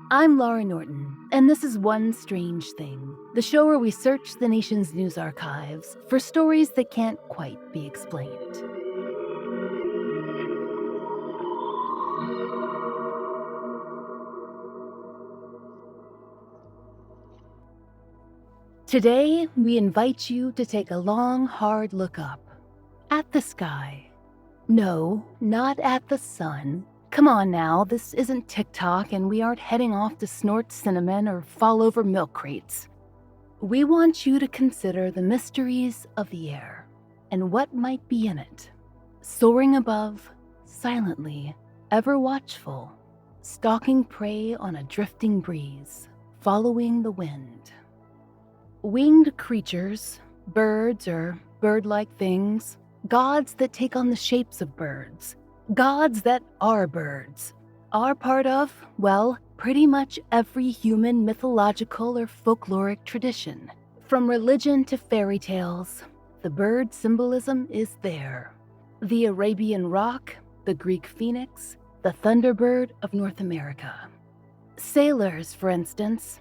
I'm Laurah Norton, and this is One Strange Thing, the show where we search the nation's news archives for stories that can't quite be explained. Today, we invite you to take a long, hard look up at the sky. No, not at the sun. Come on now, this isn't TikTok and we aren't heading off to snort cinnamon or fall over milk crates. We want you to consider the mysteries of the air and what might be in it. Soaring above, silently, ever watchful, stalking prey on a drifting breeze, following the wind. Winged creatures, birds or bird-like things, gods that take on the shapes of birds, gods that are birds, are part of, well, pretty much every human mythological or folkloric tradition. From religion to fairy tales, the bird symbolism is there. The Arabian roc, the Greek phoenix, the thunderbird of North America. Sailors, for instance,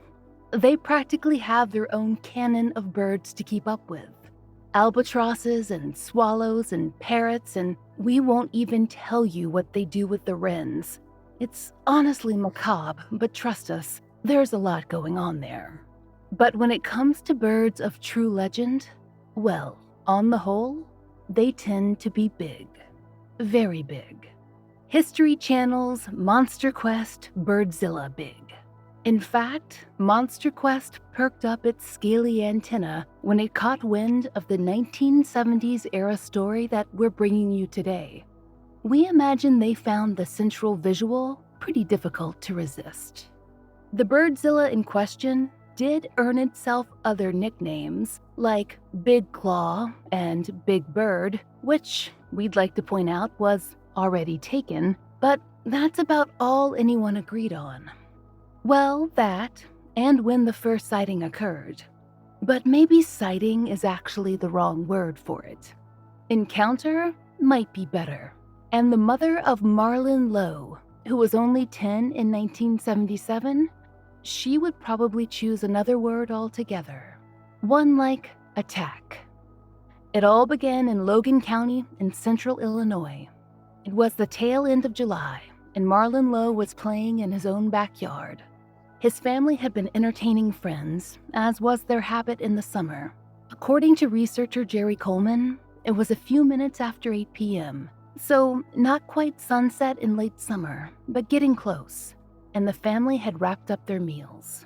they practically have their own canon of birds to keep up with. Albatrosses and swallows and parrots, and we won't even tell you what they do with the wrens. It's honestly macabre, but trust us, there's a lot going on there. But when it comes to birds of true legend, well, on the whole, they tend to be big. Very big. History Channel's Monster Quest Birdzilla big. In fact, Monster Quest perked up its scaly antenna when it caught wind of the 1970s era story that we're bringing you today. We imagine they found the central visual pretty difficult to resist. The Birdzilla in question did earn itself other nicknames like Big Claw and Big Bird, which we'd like to point out was already taken, but that's about all anyone agreed on. Well, that, and when the first sighting occurred. But maybe sighting is actually the wrong word for it. Encounter might be better. And the mother of Marlon Lowe, who was only 10 in 1977, she would probably choose another word altogether. One like attack. It all began in Logan County in central Illinois. It was the tail end of July, and Marlon Lowe was playing in his own backyard. His family had been entertaining friends, as was their habit in the summer. According to researcher Jerry Coleman, it was a few minutes after 8 p.m., so not quite sunset in late summer, but getting close, and the family had wrapped up their meals.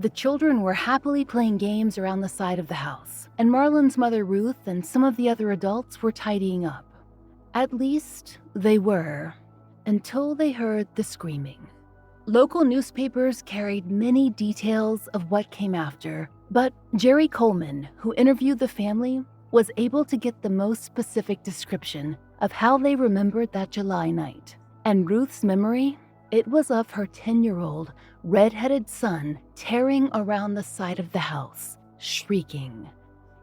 The children were happily playing games around the side of the house, and Marlon's mother Ruth and some of the other adults were tidying up. At least, they were, until they heard the screaming. Local newspapers carried many details of what came after, but Jerry Coleman, who interviewed the family, was able to get the most specific description of how they remembered that July night. And Ruth's memory, it was of her 10-year-old, red-headed son tearing around the side of the house, shrieking.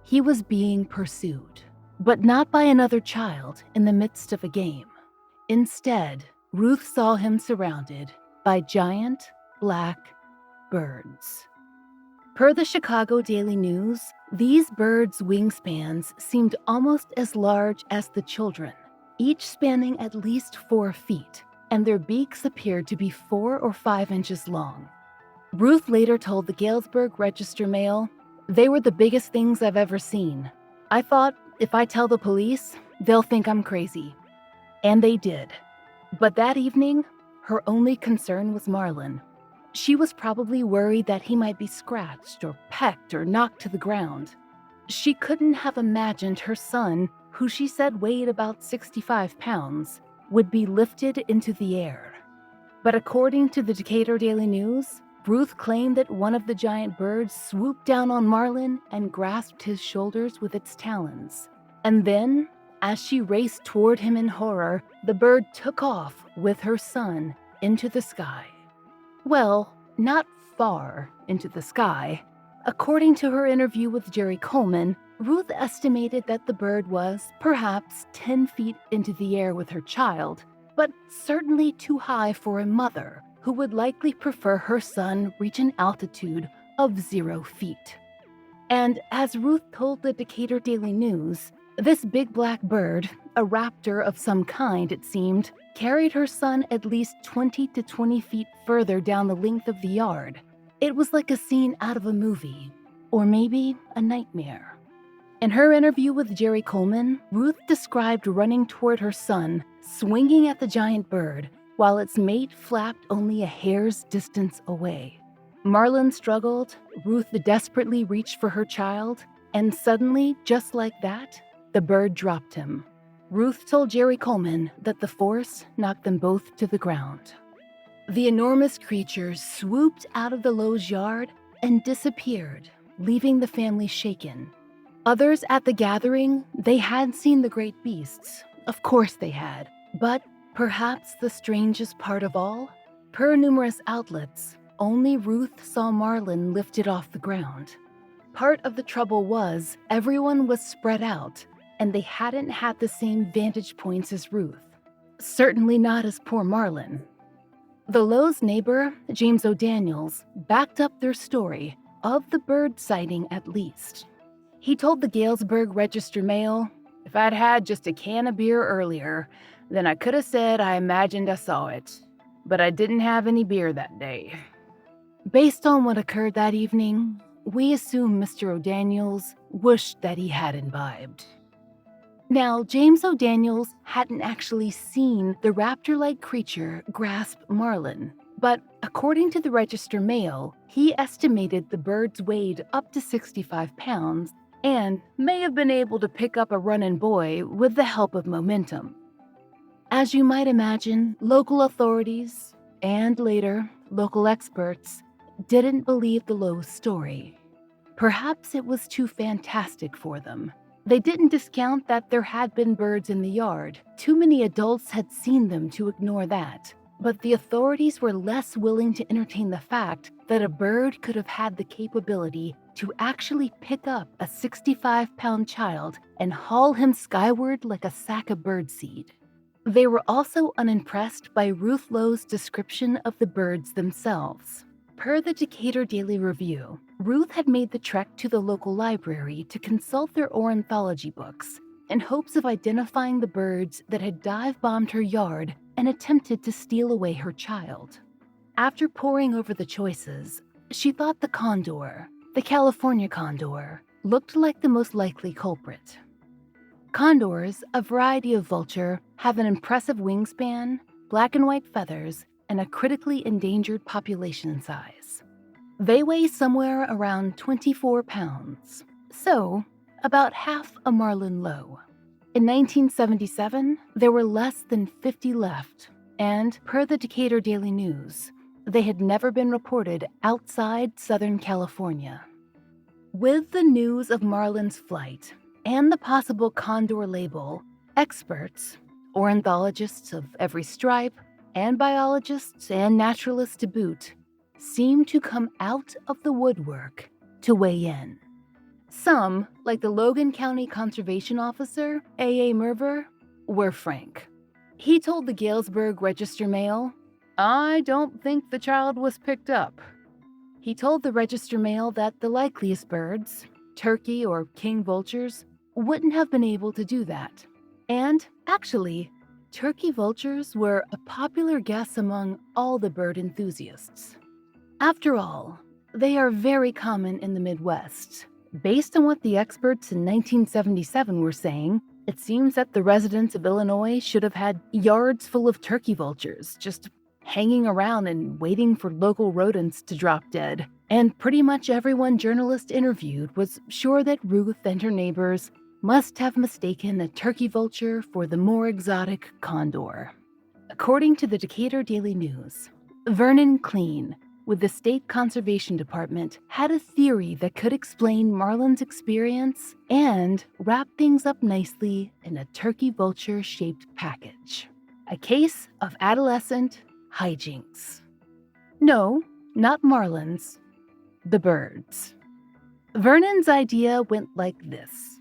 He was being pursued, but not by another child in the midst of a game. Instead, Ruth saw him surrounded by giant black birds. Per the Chicago Daily News, these birds' wingspans seemed almost as large as the children, each spanning at least 4 feet, and their beaks appeared to be 4 or 5 inches long. Ruth later told the Galesburg Register Mail, "They were the biggest things I've ever seen. I thought, if I tell the police, they'll think I'm crazy." And they did. But that evening, her only concern was Marlon. She was probably worried that he might be scratched or pecked or knocked to the ground. She couldn't have imagined her son, who she said weighed about 65 pounds, would be lifted into the air. But according to the Decatur Daily News, Ruth claimed that one of the giant birds swooped down on Marlon and grasped his shoulders with its talons. And then, as she raced toward him in horror, the bird took off with her son into the sky. Well, not far into the sky. According to her interview with Jerry Coleman, Ruth estimated that the bird was perhaps 10 feet into the air with her child, but certainly too high for a mother who would likely prefer her son reach an altitude of 0 feet. And as Ruth told the Decatur Daily News, this big black bird, a raptor of some kind it seemed, carried her son at least 20 to 20 feet further down the length of the yard. It was like a scene out of a movie, or maybe a nightmare. In her interview with Jerry Coleman, Ruth described running toward her son, swinging at the giant bird, while its mate flapped only a hair's distance away. Marlin struggled, Ruth desperately reached for her child, and suddenly, just like that, the bird dropped him. Ruth told Jerry Coleman that the force knocked them both to the ground. The enormous creature swooped out of the Lowe's yard and disappeared, leaving the family shaken. Others at the gathering, they had seen the great beasts. Of course they had. But perhaps the strangest part of all, per numerous outlets, only Ruth saw Marlin lifted off the ground. Part of the trouble was everyone was spread out, and they hadn't had the same vantage points as Ruth. Certainly not as poor Marlin. The Lowe's neighbor, James O'Daniels, backed up their story, of the bird sighting at least. He told the Galesburg Register-Mail, "If I'd had just a can of beer earlier, then I could have said I imagined I saw it. But I didn't have any beer that day." Based on what occurred that evening, we assume Mr. O'Daniels wished that he had imbibed. Now, James O'Daniels hadn't actually seen the raptor-like creature grasp Marlin, but according to the Register-Mail, he estimated the birds weighed up to 65 pounds and may have been able to pick up a running boy with the help of momentum. As you might imagine, local authorities, and later, local experts, didn't believe the Lowe's story. Perhaps it was too fantastic for them. They didn't discount that there had been birds in the yard. Too many adults had seen them to ignore that. But the authorities were less willing to entertain the fact that a bird could have had the capability to actually pick up a 65-pound child and haul him skyward like a sack of birdseed. They were also unimpressed by Ruth Lowe's description of the birds themselves. Per the Decatur Daily Review, Ruth had made the trek to the local library to consult their ornithology books in hopes of identifying the birds that had dive-bombed her yard and attempted to steal away her child. After poring over the choices, she thought the condor, the California condor, looked like the most likely culprit. Condors, a variety of vulture, have an impressive wingspan, black and white feathers, and a critically endangered population size. They weigh somewhere around 24 pounds, so about half a Marlin Lowe. In 1977, there were less than 50 left, and per the Decatur Daily News, they had never been reported outside Southern California. With the news of Marlin's flight and the possible condor label, experts, ornithologists of every stripe, and biologists and naturalists to boot, seemed to come out of the woodwork to weigh in. Some, like the Logan County Conservation Officer, A.A. Merver, were frank. He told the Galesburg Register-Mail, "I don't think the child was picked up." He told the Register-Mail that the likeliest birds, turkey or king vultures, wouldn't have been able to do that. And, actually, turkey vultures were a popular guess among all the bird enthusiasts. After all, they are very common in the Midwest. Based on what the experts in 1977 were saying, it seems that the residents of Illinois should have had yards full of turkey vultures just hanging around and waiting for local rodents to drop dead. And pretty much everyone journalists interviewed was sure that Ruth and her neighbors must have mistaken a turkey vulture for the more exotic condor. According to the Decatur Daily News, Vernon Clean, with the State Conservation Department, had a theory that could explain Marlin's experience and wrap things up nicely in a turkey vulture-shaped package. A case of adolescent hijinks. No, not Marlin's. The birds. Vernon's idea went like this.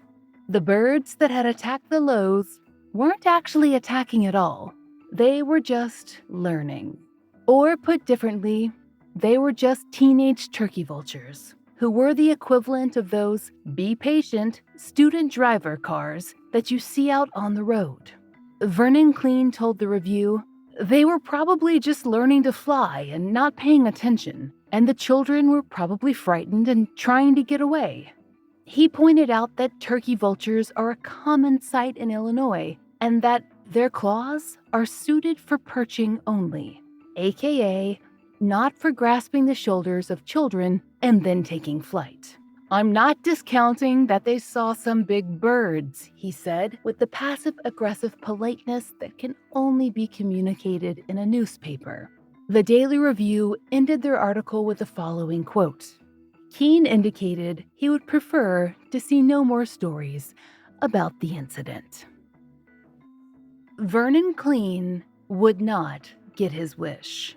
The birds that had attacked the Lowe's weren't actually attacking at all. They were just learning. Or put differently, they were just teenage turkey vultures, who were the equivalent of those be patient student driver cars that you see out on the road. Vernon Clean told the review, "They were probably just learning to fly and not paying attention, and the children were probably frightened and trying to get away." He pointed out that turkey vultures are a common sight in Illinois and that their claws are suited for perching only, aka not for grasping the shoulders of children and then taking flight. "I'm not discounting that they saw some big birds," he said, with the passive-aggressive politeness that can only be communicated in a newspaper. The Daily Review ended their article with the following quote: "Keene indicated he would prefer to see no more stories about the incident." Vernon Clean would not get his wish.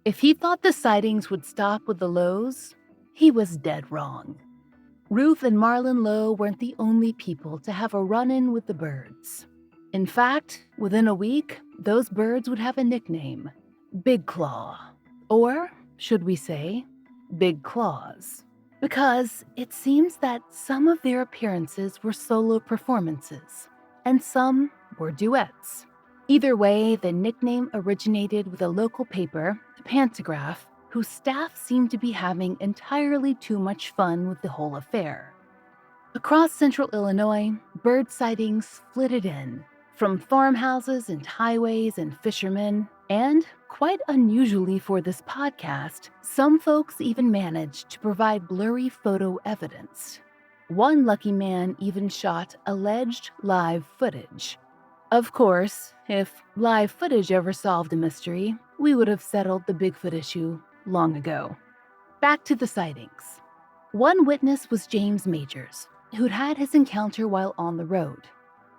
If he thought the sightings would stop with the Lows, he was dead wrong. Ruth and Marlon Lowe weren't the only people to have a run-in with the birds. In fact, within a week, those birds would have a nickname: Big Claw. Or, should we say, Big Claws. Because it seems that some of their appearances were solo performances, and some were duets. Either way, the nickname originated with a local paper, the Pantagraph, whose staff seemed to be having entirely too much fun with the whole affair. Across central Illinois, bird sightings flitted in, from farmhouses and highways and fishermen, and, quite unusually for this podcast, some folks even managed to provide blurry photo evidence. One lucky man even shot alleged live footage. Of course, if live footage ever solved a mystery, we would have settled the Bigfoot issue long ago. Back to the sightings. One witness was James Majors, who'd had his encounter while on the road.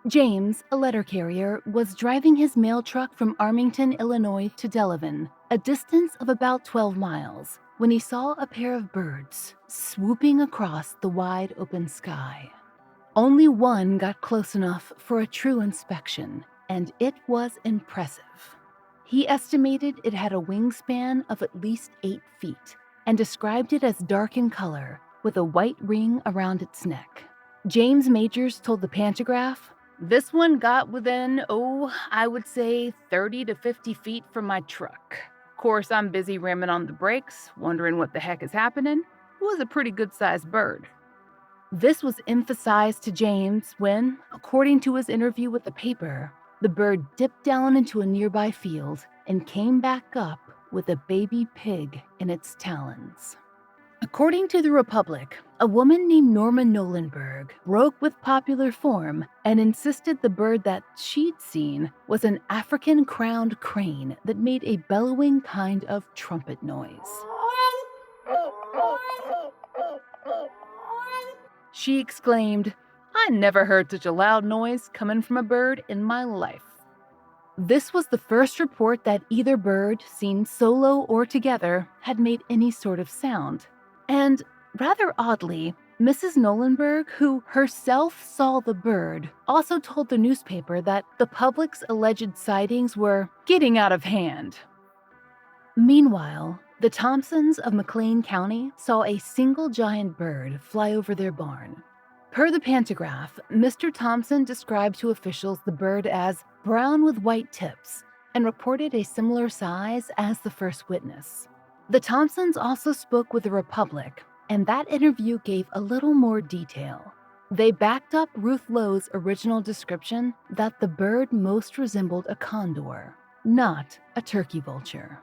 James, a letter carrier, was driving his mail truck from Armington, Illinois to Delavan, a distance of about 12 miles, when he saw a pair of birds swooping across the wide open sky. Only one got close enough for a true inspection, and it was impressive. He estimated it had a wingspan of at least 8 feet and described it as dark in color with a white ring around its neck. James Majors told the Pantagraph, "This one got within, I would say 30 to 50 feet from my truck. Of course, I'm busy ramming on the brakes, wondering what the heck is happening. It was a pretty good-sized bird." This was emphasized to James when, according to his interview with the paper, the bird dipped down into a nearby field and came back up with a baby pig in its talons. According to the Republic, a woman named Norma Nolenberg broke with popular form and insisted the bird that she'd seen was an African crowned crane that made a bellowing kind of trumpet noise. She exclaimed, "I never heard such a loud noise coming from a bird in my life." This was the first report that either bird, seen solo or together, had made any sort of sound. And, rather oddly, Mrs. Nolenberg, who herself saw the bird, also told the newspaper that the public's alleged sightings were getting out of hand. Meanwhile, the Thompsons of McLean County saw a single giant bird fly over their barn. Per the Pantagraph, Mr. Thompson described to officials the bird as brown with white tips and reported a similar size as the first witness. The Thompsons also spoke with the Republic, and that interview gave a little more detail. They backed up Ruth Lowe's original description that the bird most resembled a condor, not a turkey vulture.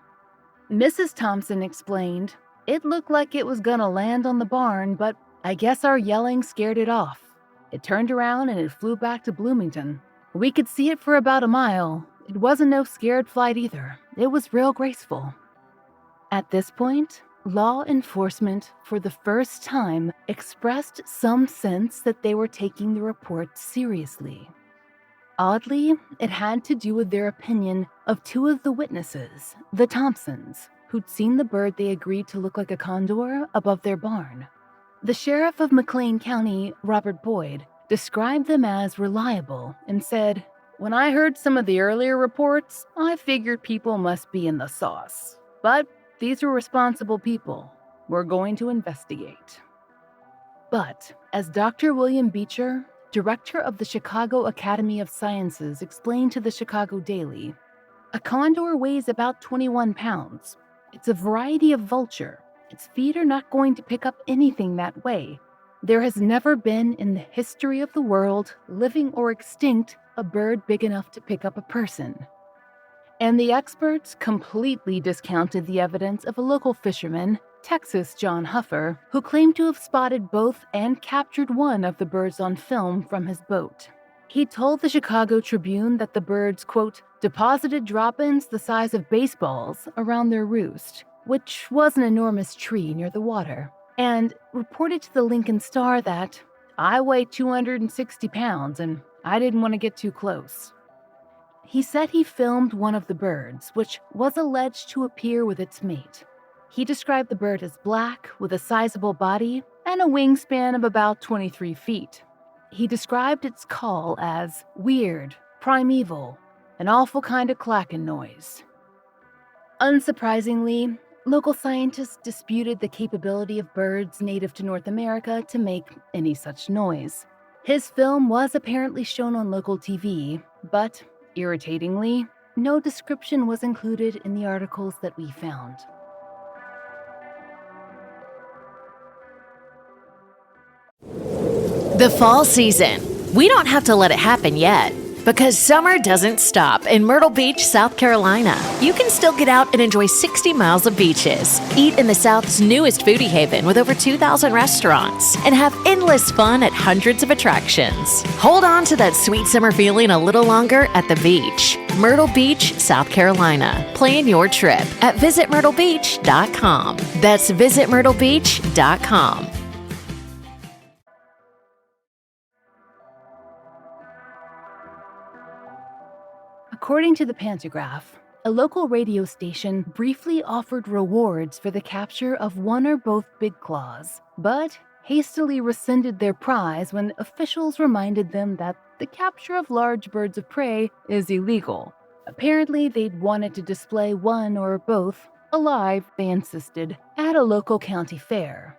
Mrs. Thompson explained, "It looked like it was gonna land on the barn, but I guess our yelling scared it off. It turned around and it flew back to Bloomington. We could see it for about a mile. It wasn't no scared flight either. It was real graceful." At this point, law enforcement, for the first time, expressed some sense that they were taking the report seriously. Oddly, it had to do with their opinion of two of the witnesses, the Thompsons, who'd seen the bird they agreed to look like a condor above their barn. The sheriff of McLean County, Robert Boyd, described them as reliable and said, When I heard some of the earlier reports, I figured people must be in the sauce. But these were responsible people. We're going to investigate. But, as Dr. William Beecher, director of the Chicago Academy of Sciences, explained to the Chicago Daily, a condor weighs about 21 pounds. It's a variety of vulture. Its feet are not going to pick up anything that way. There has never been in the history of the world, living or extinct, a bird big enough to pick up a person. And the experts completely discounted the evidence of a local fisherman, Texas John Huffer, who claimed to have spotted both and captured one of the birds on film from his boat. He told the Chicago Tribune that the birds, quote, deposited drop-ins the size of baseballs around their roost, which was an enormous tree near the water, and reported to the Lincoln Star that, I weigh 260 pounds and I didn't want to get too close. He said he filmed one of the birds, which was alleged to appear with its mate. He described the bird as black, with a sizable body, and a wingspan of about 23 feet. He described its call as weird, primeval, an awful kind of clacking noise. Unsurprisingly, local scientists disputed the capability of birds native to North America to make any such noise. His film was apparently shown on local TV, but, irritatingly, no description was included in the articles that we found. The fall season. We don't have to let it happen yet, because summer doesn't stop in Myrtle Beach, South Carolina. You can still get out and enjoy 60 miles of beaches, eat in the South's newest foodie haven with over 2,000 restaurants, and have endless fun at hundreds of attractions. Hold on to that sweet summer feeling a little longer at the beach. Myrtle Beach, South Carolina. Plan your trip at visitmyrtlebeach.com. That's visitmyrtlebeach.com. According to the Pantograph, a local radio station briefly offered rewards for the capture of one or both big claws, but hastily rescinded their prize when officials reminded them that the capture of large birds of prey is illegal. Apparently, they'd wanted to display one or both, alive, they insisted, at a local county fair.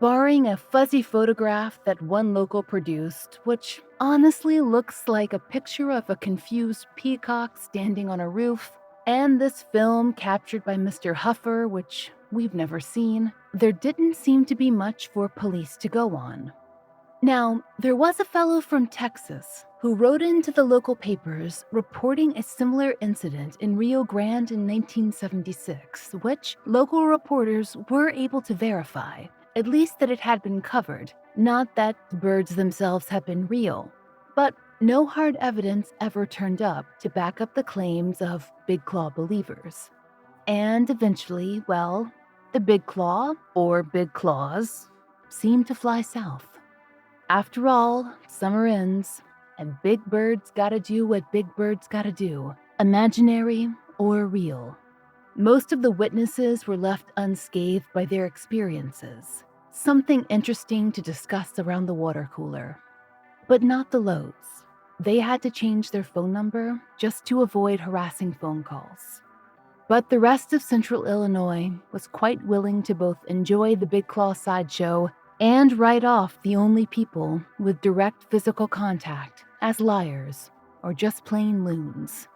Barring a fuzzy photograph that one local produced, which honestly looks like a picture of a confused peacock standing on a roof, and this film captured by Mr. Huffer, which we've never seen, there didn't seem to be much for police to go on. Now, there was a fellow from Texas who wrote into the local papers reporting a similar incident in Rio Grande in 1976, which local reporters were able to verify. At least that it had been covered, not that the birds themselves had been real. But no hard evidence ever turned up to back up the claims of Big Claw believers. And eventually, well, the Big Claw, or Big Claws, seemed to fly south. After all, summer ends, and big birds gotta do what big birds gotta do, imaginary or real. Most of the witnesses were left unscathed by their experiences. Something interesting to discuss around the water cooler. But not the Lodes. They had to change their phone number just to avoid harassing phone calls. But the rest of Central Illinois was quite willing to both enjoy the Big Claw sideshow and write off the only people with direct physical contact as liars or just plain loons.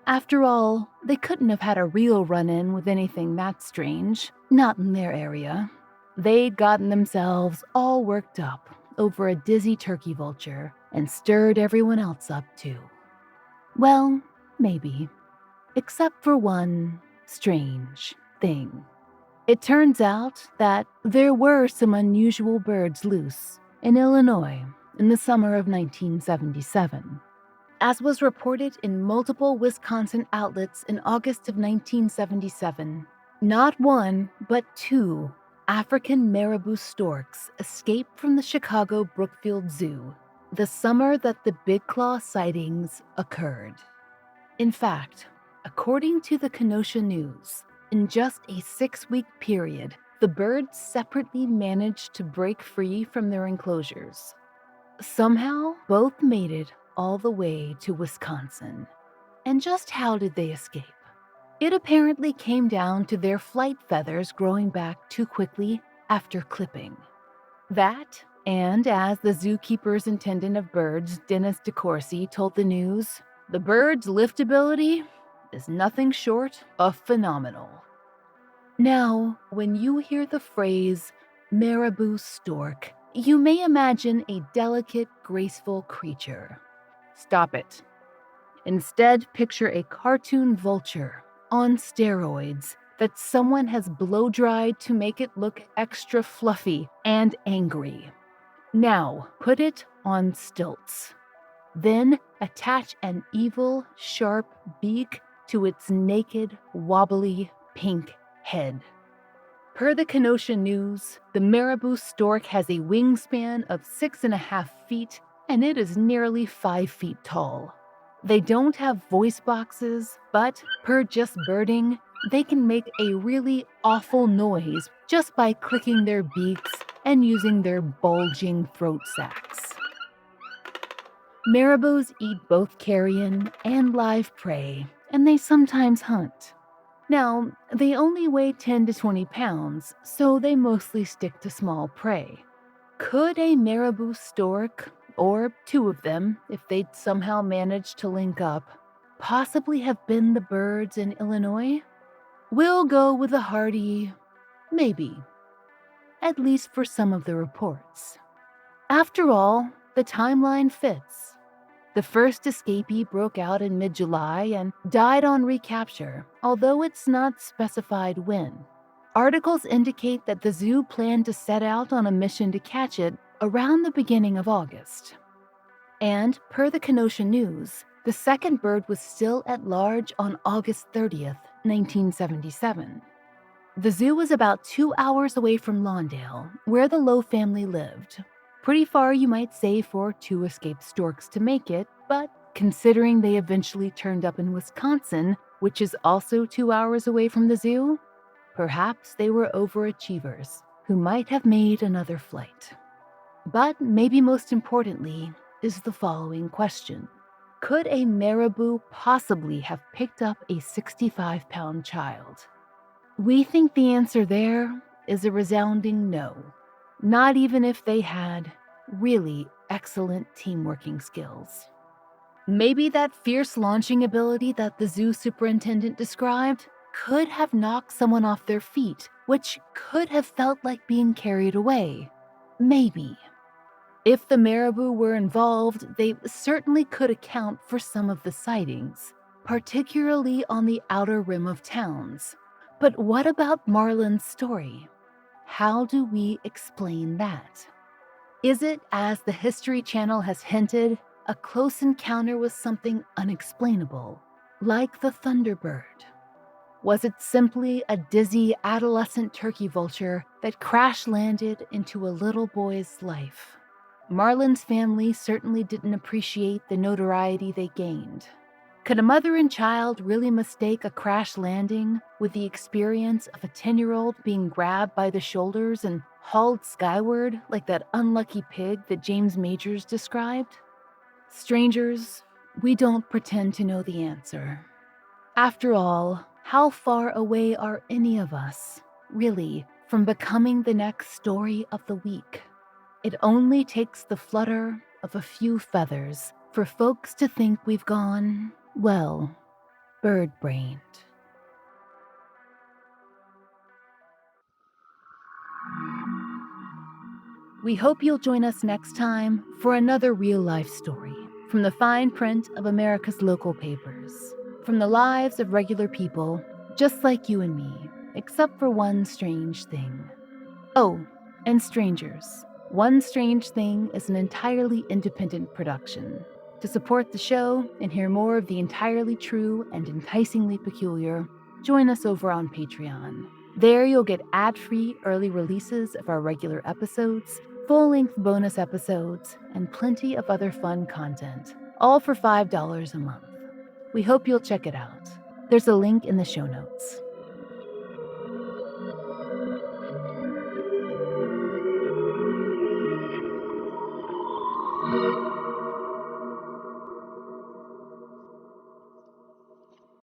After all, they couldn't have had a real run-in with anything that strange, not in their area. They'd gotten themselves all worked up over a dizzy turkey vulture and stirred everyone else up too. Well, maybe. Except for one strange thing. It turns out that there were some unusual birds loose in Illinois in the summer of 1977. As was reported in multiple Wisconsin outlets in August of 1977, not one, but two African marabou storks escaped from the Chicago Brookfield Zoo the summer that the Big Claw sightings occurred. In fact, according to the Kenosha News, in just a 6-week period, the birds separately managed to break free from their enclosures. Somehow, both mated all the way to Wisconsin. And just how did they escape? It apparently came down to their flight feathers growing back too quickly after clipping. That, and as the zookeeper's intendant of birds, Dennis DeCourcy, told the news, the bird's liftability is nothing short of phenomenal. Now, when you hear the phrase marabou stork, you may imagine a delicate, graceful creature. Stop it. Instead, picture a cartoon vulture on steroids that someone has blow-dried to make it look extra fluffy and angry. Now, put it on stilts. Then attach an evil, sharp beak to its naked, wobbly, pink head. Per the Kenosha News, the marabou stork has a wingspan of 6.5 feet, and it is nearly 5 feet tall. They don't have voice boxes, but per Just Birding, they can make a really awful noise just by clicking their beaks and using their bulging throat sacs. Marabous eat both carrion and live prey, and they sometimes hunt. Now, they only weigh 10 to 20 pounds, so they mostly stick to small prey. Could a marabou stork, or two of them, if they'd somehow managed to link up, possibly have been the birds in Illinois? We'll go with a hearty maybe, at least for some of the reports. After all, the timeline fits. The first escapee broke out in mid-July and died on recapture, although it's not specified when. Articles indicate that the zoo planned to set out on a mission to catch it around the beginning of August. And per the Kenosha News, the second bird was still at large on August 30th, 1977. The zoo was about 2 hours away from Lawndale, where the Lowe family lived. Pretty far, you might say, for two escaped storks to make it, but considering they eventually turned up in Wisconsin, which is also 2 hours away from the zoo, perhaps they were overachievers who might have made another flight. But maybe most importantly is the following question. Could a marabou possibly have picked up a 65-pound child? We think the answer there is a resounding no. Not even if they had really excellent teamworking skills. Maybe that fierce launching ability that the zoo superintendent described could have knocked someone off their feet, which could have felt like being carried away. Maybe. If the marabou were involved, they certainly could account for some of the sightings, particularly on the outer rim of towns. But what about Marlin's story? How do we explain that? Is it, as the History Channel has hinted, a close encounter with something unexplainable, like the thunderbird? Was it simply a dizzy adolescent turkey vulture that crash-landed into a little boy's life? Marlin's family certainly didn't appreciate the notoriety they gained. Could a mother and child really mistake a crash landing with the experience of a 10-year-old being grabbed by the shoulders and hauled skyward like that unlucky pig that James Majors described? Strangers, we don't pretend to know the answer. After all, how far away are any of us, really, from becoming the next story of the week? It only takes the flutter of a few feathers for folks to think we've gone, well, bird-brained. We hope you'll join us next time for another real-life story from the fine print of America's local papers, from the lives of regular people just like you and me, except for one strange thing. Oh, and strangers. One Strange Thing is an entirely independent production. To support the show and hear more of the entirely true and enticingly peculiar, join us over on Patreon. There you'll get ad-free early releases of our regular episodes, full-length bonus episodes, and plenty of other fun content, all for $5 a month. We hope you'll check it out. There's a link in the show notes.